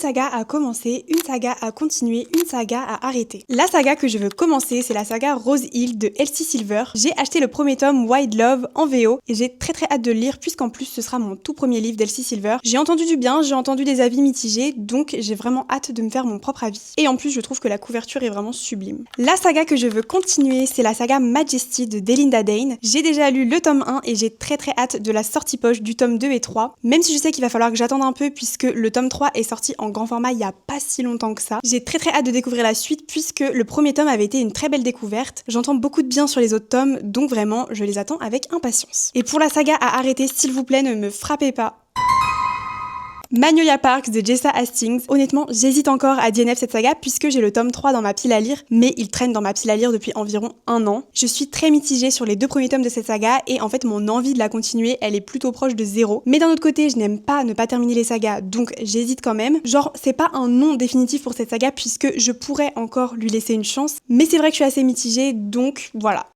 saga à commencer, une saga à continuer, une saga à arrêter. La saga que je veux commencer, c'est la saga Rose Hill de Elsie Silver. J'ai acheté le premier tome Wild Love en VO et j'ai très hâte de le lire puisqu'en plus ce sera mon tout premier livre d'Elsie Silver. J'ai entendu du bien, j'ai entendu des avis mitigés, donc j'ai vraiment hâte de me faire mon propre avis. Et en plus je trouve que la couverture est vraiment sublime. La saga que je veux continuer, c'est la saga Majesty de Delinda Dane. J'ai déjà lu le tome 1 et j'ai très hâte de la sortie poche du tome 2 et 3, même si je sais qu'il va falloir que j'attende un peu puisque le tome 3 est sorti en grand format il y a pas si longtemps que ça. J'ai très hâte de découvrir la suite puisque le premier tome avait été une très belle découverte. J'entends beaucoup de bien sur les autres tomes, donc vraiment je les attends avec impatience. Et pour la saga à arrêter, s'il vous plaît, ne me frappez pas. Magnolia Parks de Jessa Hastings. Honnêtement, j'hésite encore à DNF cette saga puisque j'ai le tome 3 dans ma pile à lire, mais il traîne dans ma pile à lire depuis environ un an. Je suis très mitigée sur les deux premiers tomes de cette saga et en fait mon envie de la continuer, elle est plutôt proche de zéro. Mais d'un autre côté, je n'aime pas ne pas terminer les sagas, donc j'hésite quand même. Genre, c'est pas un non définitif pour cette saga puisque je pourrais encore lui laisser une chance, mais c'est vrai que je suis assez mitigée, donc voilà.